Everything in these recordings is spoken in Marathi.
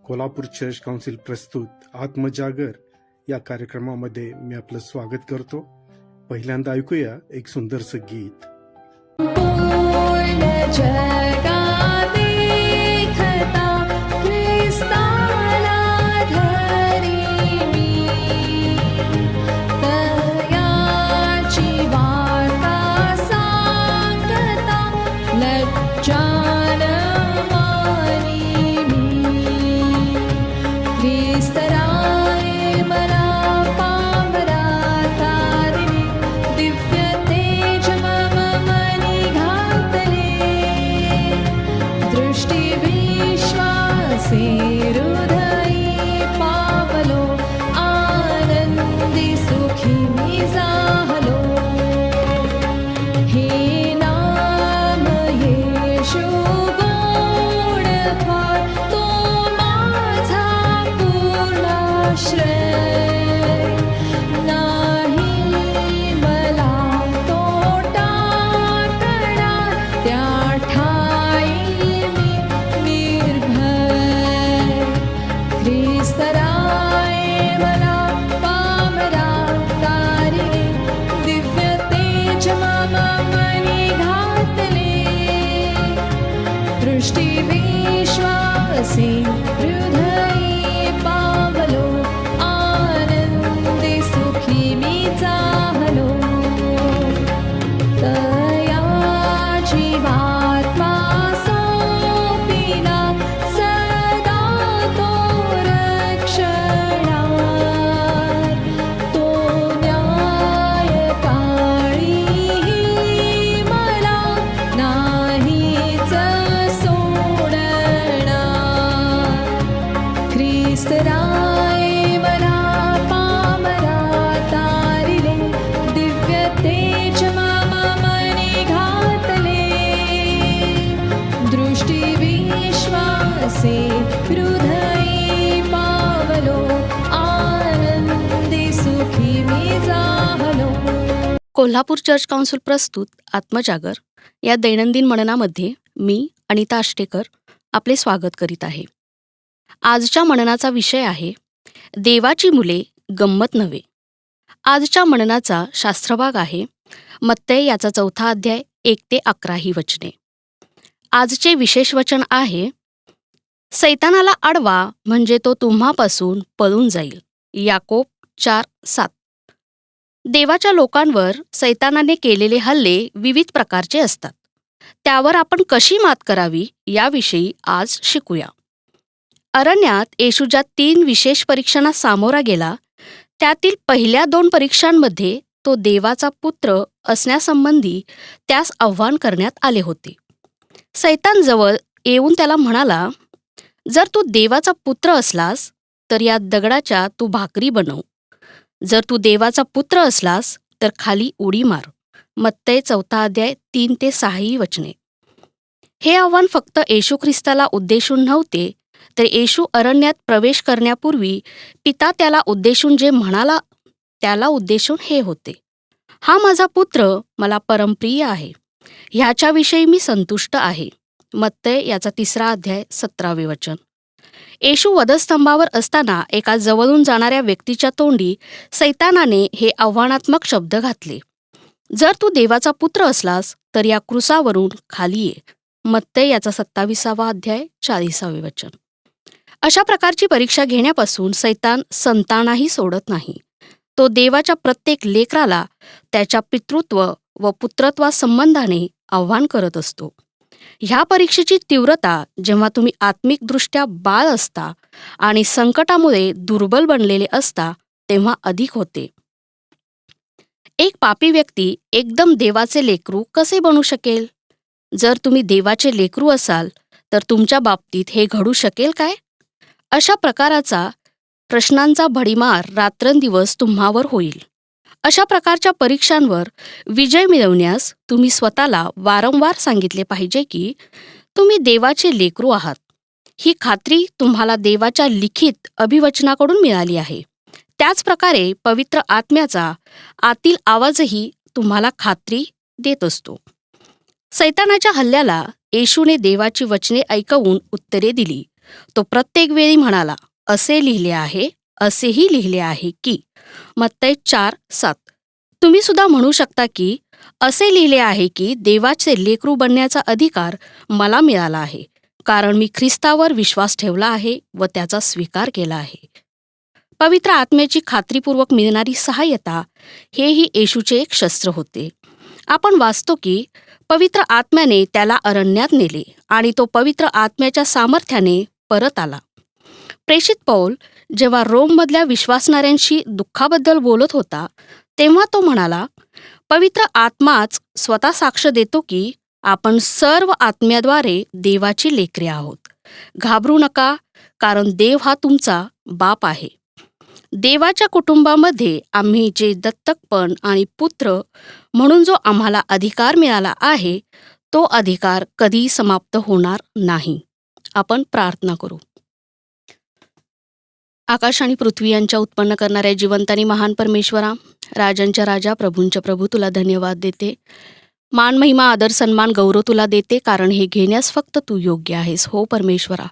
कोल्हापूर चर्च काउन्सिल प्रस्तुत आत्मजागर या कार्यक्रमामध्ये मी आपलं स्वागत करतो. पहिल्यांदा ऐकूया एक सुंदरसं गीत. कोल्हापूर चर्च काउन्सिल प्रस्तुत आत्मजागर या दैनंदिन मननामध्ये मी अनिता आष्टेकर आपले स्वागत करीत आहे. आजच्या मननाचा विषय आहे देवाची मुले गंमत नव्हे. आजच्या मननाचा शास्त्रभाग आहे मत्तई याचा 4 अध्याय 1 ते 11 ही वचने. आजचे विशेष वचन आहे सैतानाला अडवा म्हणजे तो तुम्हापासून पळून जाईल. याकोब 4:7. देवाच्या लोकांवर सैतानाने केलेले हल्ले विविध प्रकारचे असतात. त्यावर आपण कशी मात करावी याविषयी आज शिकूया. अरण्यात येशू ज्या 3 विशेष परीक्षांना सामोरा गेला त्यातील पहिल्या 2 परीक्षांमध्ये तो देवाचा पुत्र असण्यासंबंधी त्यास आव्हान करण्यात आले होते. सैतान जवळ येऊन त्याला म्हणाला, जर तू देवाचा पुत्र असलास तर या दगडाच्या तू भाकरी बनव. जर तू देवाचा पुत्र असलास तर खाली उडी मार. मत्तई 4 अध्याय 3 ते 6 ही वचने. हे आव्हान फक्त येशू ख्रिस्ताला उद्देशून नव्हते, तर येशू अरण्यात प्रवेश करण्यापूर्वी पिता त्याला उद्देशून जे म्हणाला त्याला उद्देशून हे होते, हा माझा पुत्र मला परमप्रिय आहे, ह्याच्याविषयी मी संतुष्ट आहे. मत्तई याचा 3 अध्याय 17 वचन. येशू वधस्तंभावर असताना एका जवळून जाणाऱ्या व्यक्तीच्या तोंडी सैतानाने हे आव्हानात्मक शब्द घातले, जर तू देवाचा पुत्र असलास तर या क्रूसावरून खाली ये. मत्तई याचा 27 अध्याय 40 वचन. अशा प्रकारची परीक्षा घेण्यापासून सैतान संतानाही सोडत नाही. तो देवाच्या प्रत्येक लेकराला त्याच्या पितृत्व व पुत्रत्वासंबंधाने आव्हान करत असतो. ह्या परीक्षेची तीव्रता जेव्हा तुम्ही आत्मिकदृष्ट्या बाळ असता आणि संकटामुळे दुर्बल बनलेले असता तेव्हा अधिक होते. एक पापी व्यक्ती एकदम देवाचे लेकरू कसे बनू शकेल? जर तुम्ही देवाचे लेकरू असाल तर तुमच्या बाबतीत हे घडू शकेल काय? अशा प्रकाराचा प्रश्नांचा भडीमार रात्रंदिवस तुम्हावर होईल. अशा प्रकारच्या परीक्षांवर विजय मिळवण्यास तुम्ही स्वतःला वारंवार सांगितले पाहिजे की तुम्ही देवाचे लेकरू आहात. ही खात्री तुम्हाला देवाच्या लिखित अभिवचनाकडून मिळाली आहे. त्याच प्रकारे पवित्र आत्म्याचा आतील आवाजही तुम्हाला खात्री देत असतो. सैतानाच्या हल्ल्याला येशूने देवाची वचने ऐकवून उत्तरे दिली. तो प्रत्येक वेळी म्हणाला, असे लिहिले आहे, असेही लिहिले आहे की. मत्तई 4:7. तुम्ही सुद्धा म्हणू शकता की असे लिहिले आहे की देवाचे लेकरू बनण्याचा अधिकार मला मिळाला आहे, कारण मी ख्रिस्तावर विश्वास ठेवला आहे व त्याचा स्वीकार केला आहे. पवित्र आत्म्याची खात्रीपूर्वक मिळणारी सहाय्यता हेही येशूचे एक शस्त्र होते. आपण वाचतो की पवित्र आत्म्याने त्याला अरण्यात नेले आणि तो पवित्र आत्म्याच्या सामर्थ्याने परत आला. प्रेषित पौल जेव्हा रोममधल्या विश्वासणाऱ्यांशी दुःखाबद्दल बोलत होता, तेव्हा तो म्हणाला, पवित्र आत्माच स्वतः साक्ष देतो की आपण सर्व आत्म्याद्वारे देवाची लेकरे आहोत. घाबरू नका, कारण देव हा तुमचा बाप आहे. देवाच्या कुटुंबामध्ये आम्ही जे दत्तकपण आणि पुत्र म्हणून जो आम्हाला अधिकार मिळाला आहे, तो अधिकार कधी समाप्त होणार नाही. आपण प्रार्थना करू. आकाश आणि पृथ्वी यांच्या उत्पन्न करणाऱ्या जिवंत आणि महान परमेश्वरा, राजांच्या राजा, प्रभूंच्या प्रभू, तुला धन्यवाद देते. मान, महिमा, आदर, सन्मान, गौरव तुला देते, कारण हे घेण्यास फक्त तू योग्य आहेस. हो परमेश्वरा,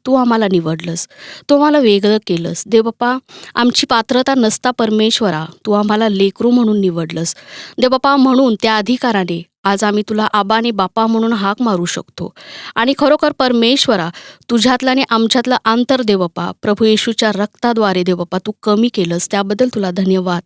तू आम्हाला निवडलंस, तू आम्हाला वेगळं केलंस. देवबापा, आमची पात्रता नसता परमेश्वरा, तू आम्हाला लेकरू म्हणून निवडलंस. देवबापा, म्हणून त्या अधिकाराने आज आम्ही तुला आबा आणि बापा म्हणून हाक मारू शकतो. आणि खरोखर परमेश्वरा, तुझ्यातलं आणि आमच्यातलं अंतर देवबापा प्रभू येशूच्या रक्ताद्वारे देवबापा तू कमी केलंस, त्याबद्दल तुला धन्यवाद.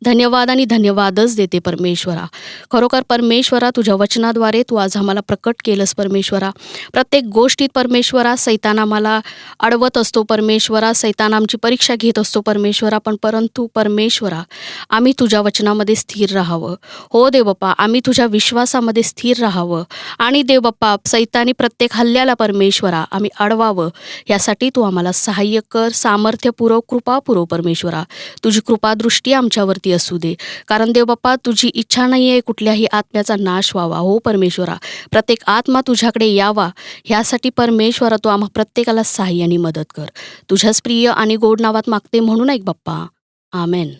धन्यवाद आणि धन्यवादच देते परमेश्वरा. खरोखर परमेश्वरा, तुझ्या वचनाद्वारे तू आज आम्हाला प्रकट केलंस परमेश्वरा. प्रत्येक गोष्टीत परमेश्वरा सैतान आम्हाला अडवत असतो परमेश्वरा, सैतान आमची परीक्षा घेत असतो परमेश्वरा, पण परंतु परमेश्वरा, आम्ही तुझ्या वचनामध्ये स्थिर राहावं. हो देवबापा, आम्ही तुझ्या विश्वासामध्ये स्थिर राहावं आणि देवबापा सैतानी प्रत्येक हल्ल्याला परमेश्वरा आम्ही अडवावं, यासाठी तू आम्हाला सहाय्य कर, सामर्थ्य पुरव, कृपा पुरव परमेश्वरा. तुझी कृपादृष्टी आमच्यावरती असू दे, कारण देवबापा तुझी इच्छा नाही आहे कुठल्याही आत्म्याचा नाश व्हावा. हो परमेश्वरा, प्रत्येक आत्मा तुझ्याकडे यावा, ह्यासाठी परमेश्वरा तू आम्हा प्रत्येकाला सहाय्याने मदत कर. तुझ्याच प्रिय आणि गोड नावात मागते म्हणून ऐक बाप्पा. आमेन.